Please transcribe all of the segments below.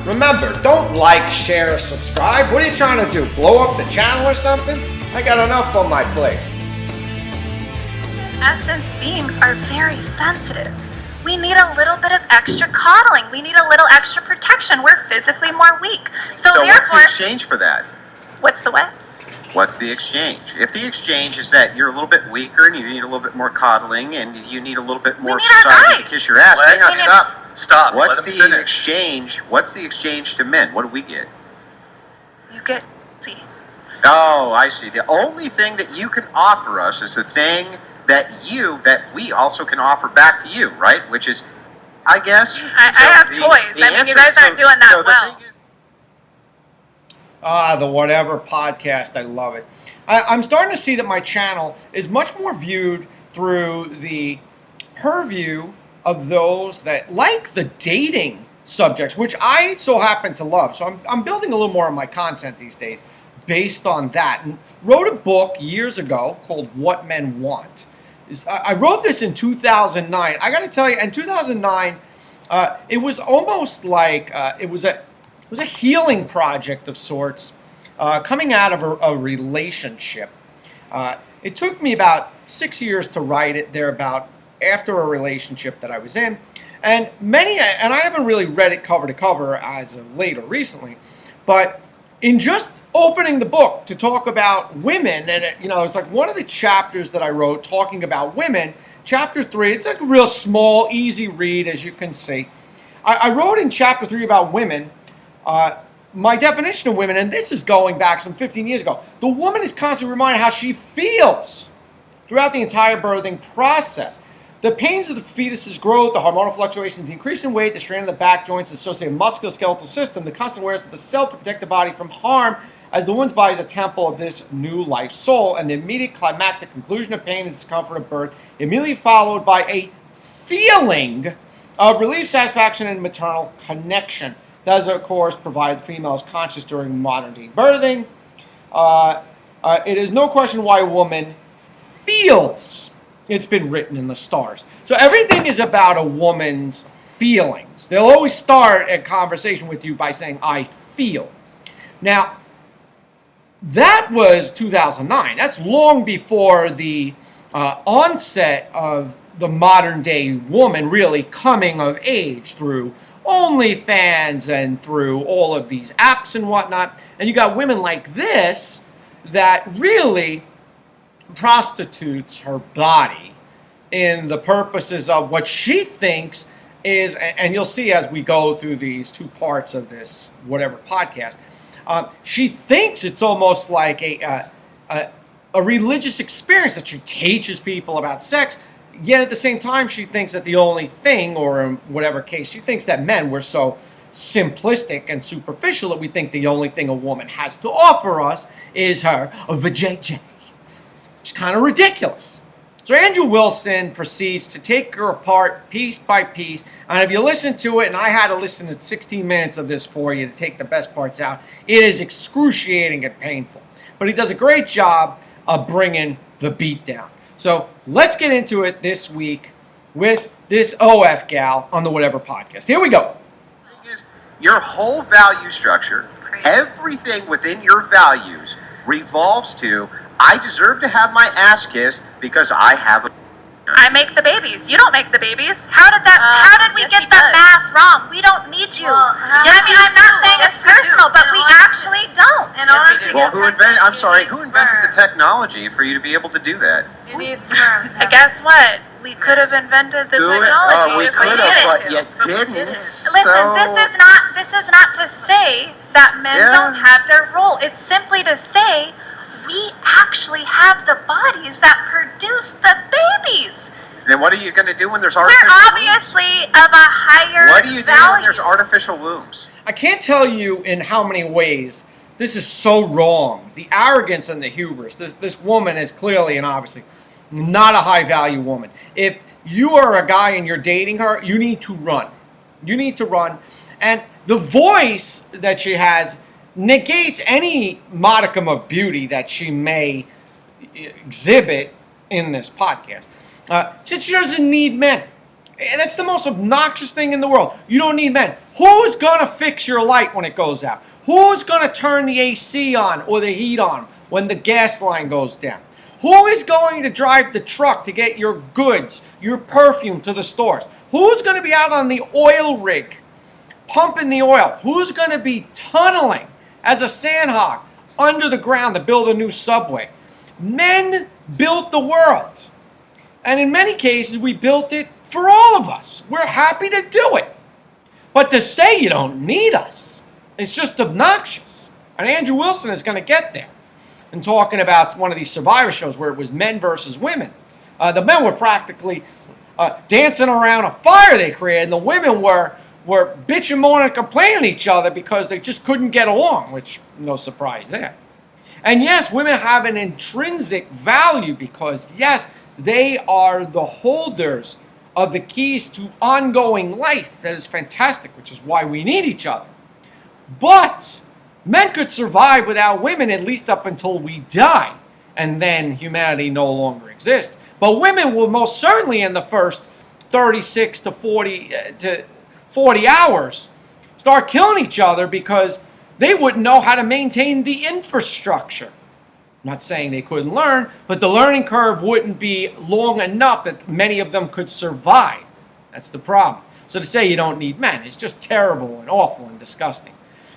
Remember, don't like, share, or subscribe. What are you trying to do? Blow up the channel or something? I got enough on my plate. Essence beings are very sensitive. We need a little bit of extra coddling. We need a little extra protection. We're physically more weak. So therefore, what's the exchange for that? What's the what? What's the exchange? If the exchange is that you're a little bit weaker and you need a little bit more coddling and you need a little bit more society to kiss your ass. Hang on, stop. What's the exchange? What's the exchange to men? What do we get? You get see. Oh, I see. The only thing that you can offer us is the thing that we also can offer back to you, right? Which is, I guess. I have toys. You guys aren't doing that well. The Whatever podcast. I love it. I'm starting to see that my channel is much more viewed through the purview of those that like the dating subjects, which I so happen to love. So I'm building a little more of my content these days based on that. And wrote a book years ago called What Men Want. I wrote this in 2009. I got to tell you, in 2009, it was almost like it was a healing project of sorts, coming out of a relationship. It took me about 6 years to write it, thereabout, after a relationship that I was in. And I haven't really read it cover to cover as of late or recently, but in just opening the book to talk about women, and it's like one of the chapters that I wrote talking about women, chapter 3, it's like a real small, easy read, as you can see. I wrote in chapter 3 about women, my definition of women, and this is going back some 15 years ago. The woman is constantly reminded how she feels throughout the entire birthing process. The pains of the fetus's growth, the hormonal fluctuations, the increase in weight, the strain of the back joints, the associated musculoskeletal system, the constant awareness of the cell to protect the body from harm, as the woman's body is a temple of this new life soul, and the immediate climactic conclusion of pain and discomfort of birth, immediately followed by a feeling of relief, satisfaction, and maternal connection. Does, of course, provide the female's conscious during modern-day birthing. It is no question why a woman feels. It's been written in the stars. So everything is about a woman's feelings. They'll always start a conversation with you by saying, I feel. Now, that was 2009. That's long before the onset of the modern-day woman really coming of age through OnlyFans and through all of these apps and whatnot. And you got women like this that really prostitutes her body in the purposes of what she thinks is, and you'll see as we go through these two parts of this Whatever podcast, she thinks it's almost like a religious experience that she teaches people about sex. Yet at the same time, she thinks that the only thing, or in whatever case, she thinks that men were so simplistic and superficial that we think the only thing a woman has to offer us is her vajayjay. It's kind of ridiculous. So Andrew Wilson proceeds to take her apart piece by piece. And if you listen to it, and I had to listen to 16 minutes of this for you to take the best parts out, it is excruciating and painful. But he does a great job of bringing the beat down. So let's get into it this week with this OF gal on the Whatever podcast. Here we go. Your whole value structure, everything within your values revolves to, I deserve to have my ass kissed because I have a... I make the babies. You don't make the babies. How did we get the math wrong? We don't need you. Well, I'm not saying it's personal, but we actually don't. Well, who invented the technology for you to be able to do that? You need sperm. Guess what? We could have invented the technology we if could we have, did but it. you didn't. Listen, this is not to say that men don't have their role. It's simply to say we actually have the bodies that produce the babies. Then what are you going to do when there's artificial We're obviously wombs? Of a higher What do you do value. when there's artificial wombs? I can't tell you in how many ways this is so wrong. The arrogance and the hubris. This woman is clearly and obviously not a high-value woman. If you are a guy and you're dating her, you need to run. You need to run. And the voice that she has negates any modicum of beauty that she may exhibit in this podcast. She doesn't need men. And that's the most obnoxious thing in the world. You don't need men. Who's going to fix your light when it goes out? Who's going to turn the AC on or the heat on when the gas line goes down? Who is going to drive the truck to get your goods, your perfume to the stores? Who's going to be out on the oil rig pumping the oil? Who's going to be tunneling as a sandhog under the ground to build a new subway? Men built the world. And in many cases, we built it for all of us. We're happy to do it. But to say you don't need us, it's just obnoxious. And Andrew Wilson is going to get there. And talking about one of these Survivor shows where it was men versus women. The men were practically dancing around a fire they created, and the women were bitching, moaning, and complaining to each other because they just couldn't get along, which no surprise there. And yes, women have an intrinsic value because, yes, they are the holders of the keys to ongoing life. That is fantastic, which is why we need each other. But men could survive without women at least up until we die, and then humanity no longer exists. But women will most certainly in the first 36 to 40 hours start killing each other because they wouldn't know how to maintain the infrastructure. I'm not saying they couldn't learn, but the learning curve wouldn't be long enough that many of them could survive. That's the problem. So to say you don't need men is just terrible and awful and disgusting.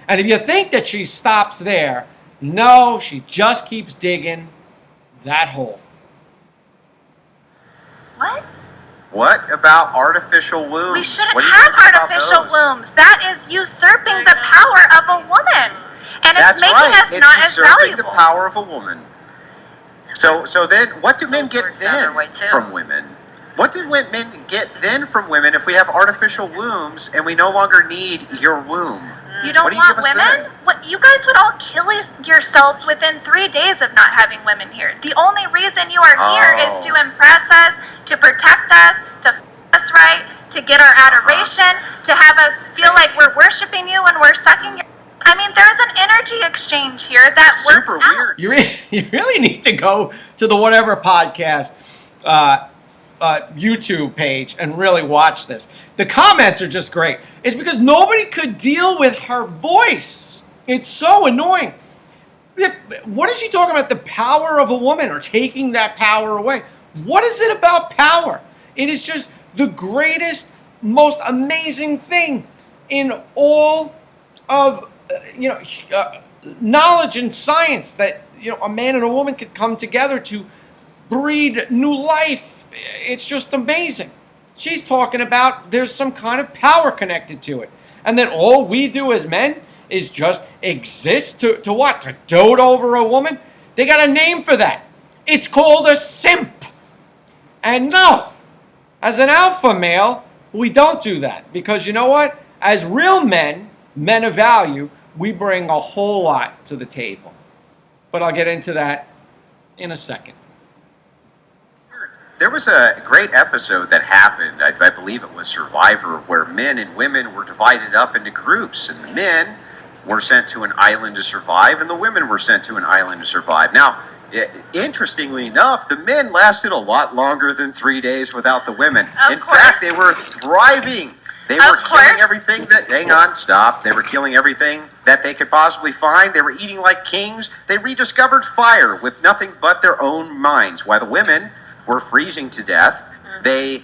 And if you think that she stops there, no, she just keeps digging that hole. What? What about artificial wombs? We shouldn't have artificial wombs. That is usurping the power of a woman. And it's making us not as valuable. The power of a woman. So then, what do men get then from women? What do men get then from women if we have artificial wombs and we no longer need your womb? You don't want women? What, you guys would all kill yourselves within 3 days of not having women here. The only reason you are here is to impress us, to protect us, to f us right, to get our adoration, to have us feel like we're worshiping you and we're sucking your... I mean, there's an energy exchange here that works out. You really need to go to the Whatever Podcast YouTube page and really watch this. The comments are just great. It's because nobody could deal with her voice. It's so annoying. What is she talking about? The power of a woman or taking that power away? What is it about power? It is just the greatest, most amazing thing in all of knowledge and science that a man and a woman could come together to breed new life. It's just amazing. She's talking about there's some kind of power connected to it. And then all we do as men is just exist to what? To dote over a woman? They got a name for that. It's called a simp. And no, as an alpha male, we don't do that. Because you know what? As real men of value, we bring a whole lot to the table. But I'll get into that in a second. There was a great episode that happened, I believe it was Survivor, where men and women were divided up into groups, and the men were sent to an island to survive, and the women were sent to an island to survive. Now, interestingly enough, the men lasted a lot longer than 3 days without the women. In fact, they were thriving. They were killing everything that... Hang on, stop. They were killing everything that they could possibly find. They were eating like kings. They rediscovered fire with nothing but their own minds, while the women were freezing to death. They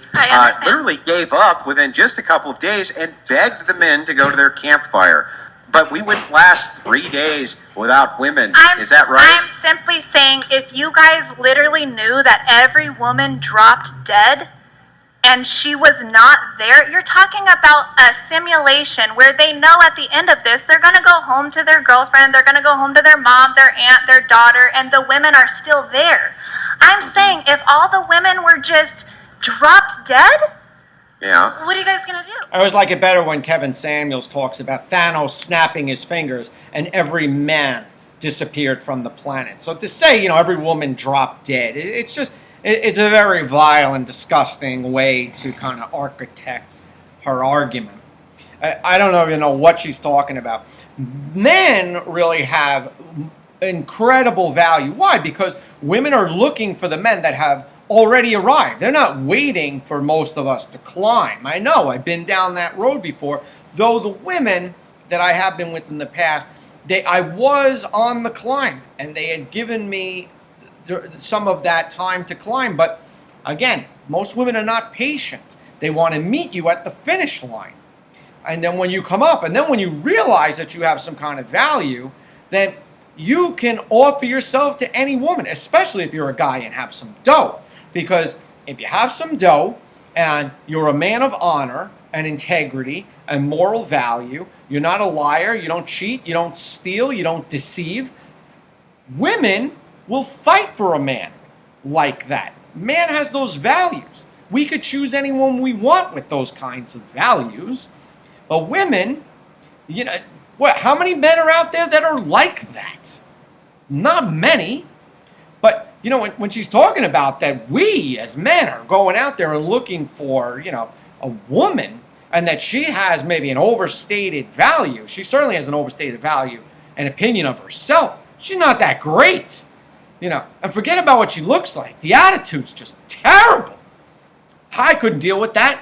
literally gave up within just a couple of days and begged the men to go to their campfire. But we wouldn't last 3 days without women. Is that right? I'm simply saying, if you guys literally knew that every woman dropped dead and she was not there, you're talking about a simulation where they know at the end of this they're going to go home to their girlfriend, they're going to go home to their mom, their aunt, their daughter, and the women are still there. I'm saying if all the women were just dropped dead, what are you guys going to do? I always like it better when Kevin Samuels talks about Thanos snapping his fingers and every man disappeared from the planet. So to say, every woman dropped dead, it's just, it's a very vile and disgusting way to kind of architect her argument. I don't even know what she's talking about. Men really have incredible value. Why? Because women are looking for the men that have already arrived. They're not waiting for most of us to climb. I know, I've been down that road before, though the women that I have been with in the past, I was on the climb, and they had given me some of that time to climb. But again, most women are not patient. They want to meet you at the finish line. And then when you come up, and then when you realize that you have some kind of value, then you can offer yourself to any woman, especially if you're a guy and have some dough. Because if you have some dough and you're a man of honor and integrity and moral value, you're not a liar, you don't cheat, you don't steal, you don't deceive, women will fight for a man like that. Man has those values. We could choose anyone we want with those kinds of values. But women, how many men are out there that are like that? Not many. But, when she's talking about that we as men are going out there and looking for, a woman, and that she has maybe an overstated value. She certainly has an overstated value and opinion of herself. She's not that great. And forget about what she looks like. The attitude's just terrible. I couldn't deal with that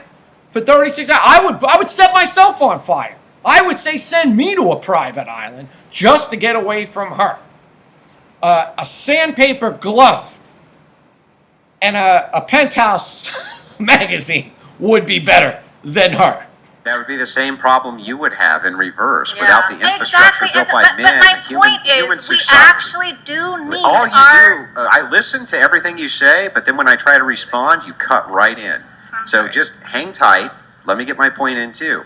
for 36 hours. I would set myself on fire. I would say send me to a private island just to get away from her. A sandpaper glove and a Penthouse magazine would be better than her. That would be the same problem you would have in reverse without the infrastructure built by men. But my point is, we actually do need I listen to everything you say, but then when I try to respond, you cut right in. So just hang tight. Let me get my point in too.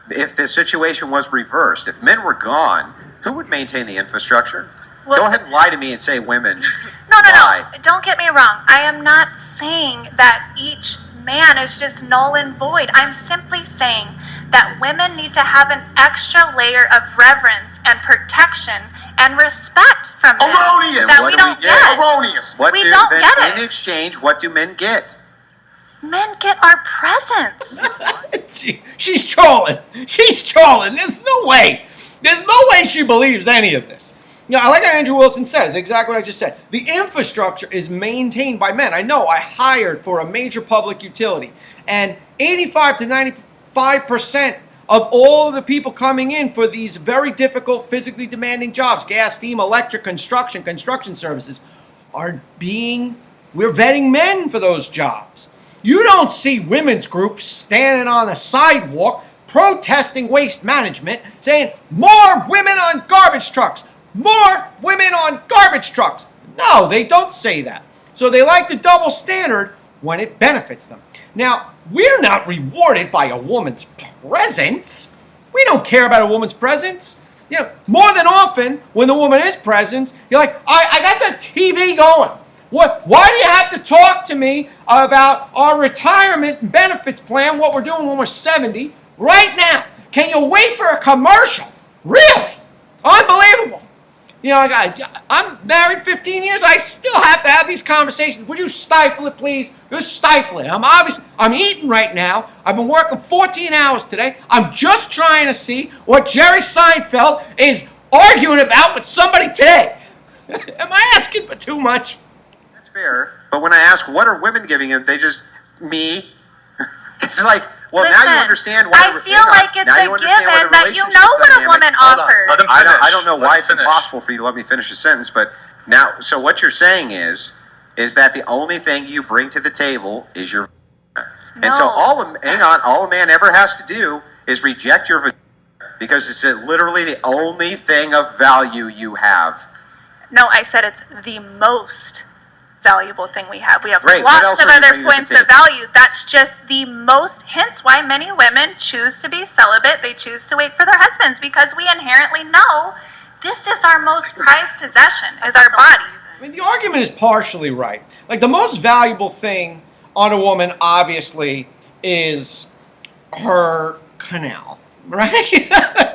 If the situation was reversed, if men were gone, who would maintain the infrastructure? Well, go ahead and lie to me and say women. No. Don't get me wrong. I am not saying that each man is just null and void. I'm simply saying that women need to have an extra layer of reverence and protection and respect from men. Erroneous. That we don't get. Erroneous. We don't get it. In exchange, what do men get? Men get our presence. She's trolling. There's no way she believes any of this. I like how Andrew Wilson says, exactly what I just said. The infrastructure is maintained by men. I know I hired for a major public utility, and 85 to 95% of all of the people coming in for these very difficult, physically demanding jobs, gas, steam, electric, construction services, we're vetting men for those jobs. You don't see women's groups standing on the sidewalk protesting waste management, saying, more women on garbage trucks. More women on garbage trucks. No, they don't say that. So they like the double standard when it benefits them. Now, we're not rewarded by a woman's presence. We don't care about a woman's presence. More than often, when the woman is present, you're like, I got the TV going. Why do you have to talk to me about our retirement and benefits plan, what we're doing when we're 70, right now? Can you wait for a commercial? Really? Unbelievable. I'm married 15 years. I still have to have these conversations. Would you stifle it, please? Just stifle it. I'm eating right now. I've been working 14 hours today. I'm just trying to see what Jerry Seinfeld is arguing about with somebody today. Am I asking for too much? That's fair. But when I ask, what are women giving him, they just, me. It's like, well, listen, now you understand why. I feel like it's a given that you know what a woman offers. I don't know why it's impossible for you to let me finish a sentence, but now, so what you're saying is that the only thing you bring to the table is your vagina. And so all a man ever has to do is reject your vagina because it's literally the only thing of value you have. No, I said it's the most valuable thing we have. We have Great. Lots of other points of value. That's just the most, hence why many women choose to be celibate. They choose to wait for their husbands because we inherently know this is our most prized possession, is our bodies. The argument is partially right. Like, the most valuable thing on a woman, obviously, is her canal, right?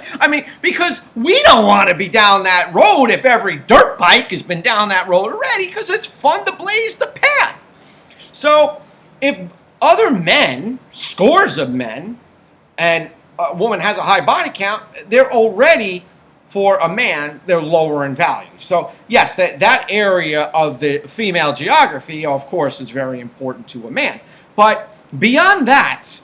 Because we don't want to be down that road if every dirt bike has been down that road already, because it's fun to blaze the path. So if other men, scores of men, and a woman has a high body count, they're already for a man, they're lower in value. So yes, that area of the female geography, of course, is very important to a man. But beyond that,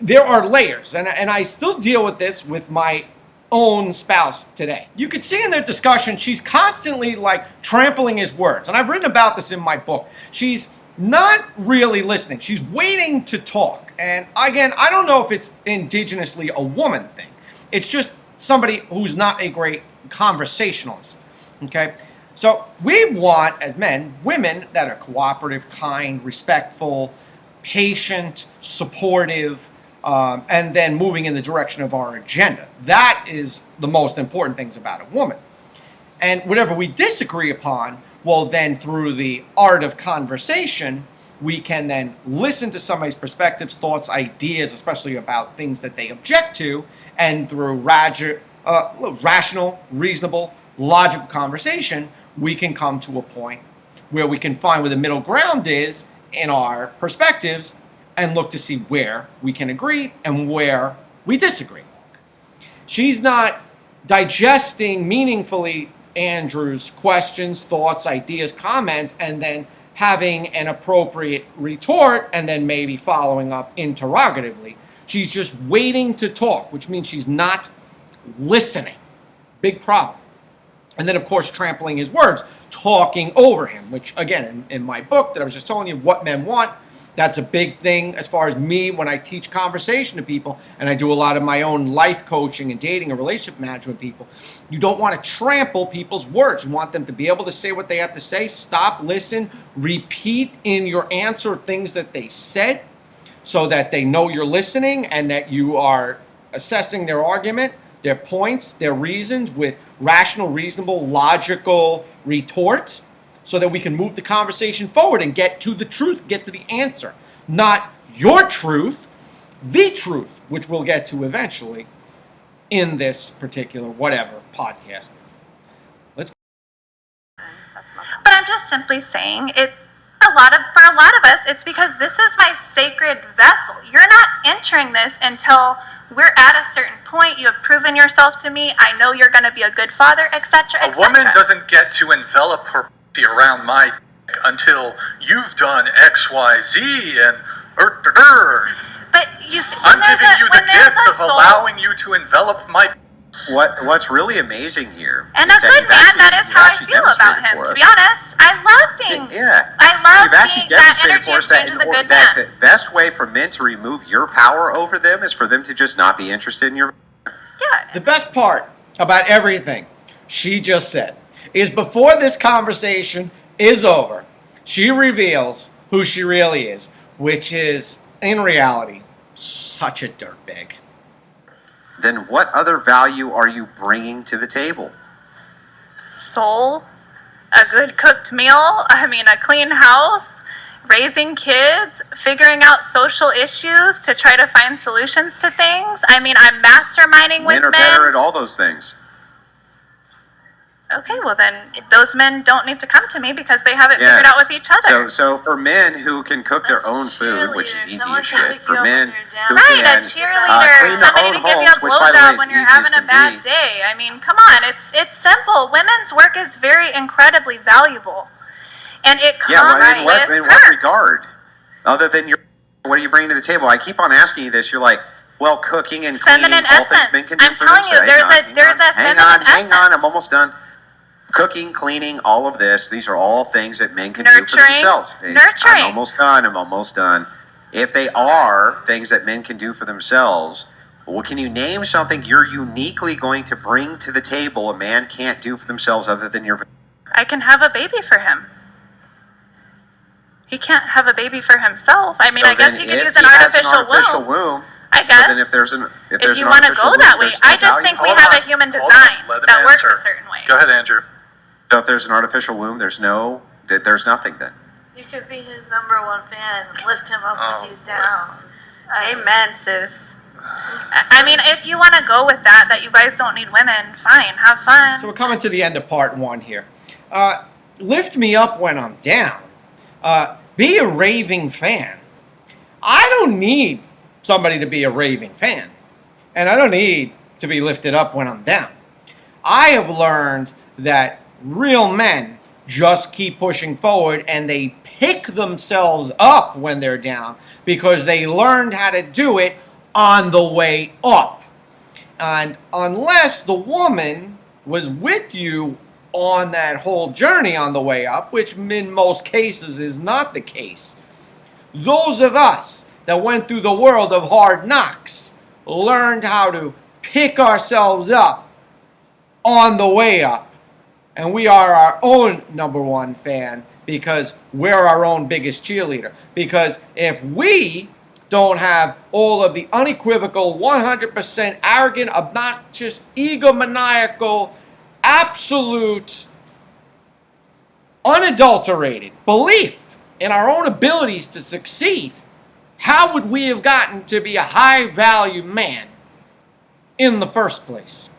there are layers, and I still deal with this with my own spouse today. You could see in their discussion, she's constantly like trampling his words, and I've written about this in my book. She's not really listening. She's waiting to talk. And again, I don't know if it's indigenously a woman thing. It's just somebody who's not a great conversationalist. Okay? So we want, as men, women that are cooperative, kind, respectful, patient, supportive, and then moving in the direction of our agenda. That is the most important things about a woman. And whatever we disagree upon, well, then through the art of conversation, we can then listen to somebody's perspectives, thoughts, ideas, especially about things that they object to, and through rational, reasonable, logical conversation, we can come to a point where we can find where the middle ground is in our perspectives and look to see where we can agree and where we disagree. She's not digesting meaningfully Andrew's questions, thoughts, ideas, comments, and then having an appropriate retort and then maybe following up interrogatively. She's just waiting to talk, which means she's not listening. Big problem. And then, of course, trampling his words, talking over him, which, again, in my book that I was just telling you, What Men Want, that's a big thing as far as me when I teach conversation to people, and I do a lot of my own life coaching and dating and relationship management with people. You don't want to trample people's words. You want them to be able to say what they have to say, stop, listen, repeat in your answer things that they said so that they know you're listening and that you are assessing their argument, their points, their reasons with rational, reasonable, logical retorts, so that we can move the conversation forward and get to the truth, get to the answer. Not your truth, the truth, which we'll get to eventually in this particular whatever podcast. But I'm just simply saying for a lot of us, it's because this is my sacred vessel. You're not entering this until we're at a certain point. You have proven yourself to me. I know you're going to be a good father, etc. A woman doesn't get to envelop her around my until you've done X, Y, Z, and But you see, I'm giving you the gift of allowing you to envelop my. What's really amazing here, and a good man, that is how I feel about him. To be honest, I love being that energy exchange with a good man. The best way for men to remove your power over them is for them to just not be interested in your. Yeah. The best part about everything she just said is before this conversation is over, she reveals who she really is, which is, in reality, such a dirtbag. Then what other value are you bringing to the table? Soul, a good cooked meal, a clean house, raising kids, figuring out social issues to try to find solutions to things. I'm masterminding with men. Men are better at all those things. Okay, well then those men don't need to come to me because they have it figured out with each other. So for men who can cook their own food, which is easy as shit, for men who a can cheerleader, clean their somebody own to give you homes, a which by the way blowjob is when you're easy having as a bad can be. day. Come on, it's simple. Women's work is very incredibly valuable, and it comes with in what regard? Other than what are you bringing to the table? I keep on asking you this. You're like, well, cooking and cleaning, feminine all things essence. men can do I'm for telling you, themselves. there's a feminine essence. Hang on, I'm almost done. Cooking, cleaning, all of this, these are all things that men can do for themselves. Nurturing. I'm almost done. If they are things that men can do for themselves, well, can you name something you're uniquely going to bring to the table a man can't do for themselves other than your... I can have a baby for him. He can't have a baby for himself. I guess he could use an artificial womb. I guess. So then if you want to go that way, I just think we have a human design that works a certain way. Go ahead, Andrew. So if there's an artificial womb, there's nothing then. You could be his number one fan, lift him up when he's down. Amen, sis. If you want to go with that you guys don't need women, fine, have fun. So we're coming to the end of part one here. Lift me up when I'm down. Be a raving fan. I don't need somebody to be a raving fan. And I don't need to be lifted up when I'm down. I have learned that real men just keep pushing forward and they pick themselves up when they're down because they learned how to do it on the way up. And unless the woman was with you on that whole journey on the way up, which in most cases is not the case, those of us that went through the world of hard knocks learned how to pick ourselves up on the way up. And we are our own number one fan because we're our own biggest cheerleader. Because if we don't have all of the unequivocal, 100% arrogant, obnoxious, egomaniacal, absolute, unadulterated belief in our own abilities to succeed, how would we have gotten to be a high-value man in the first place?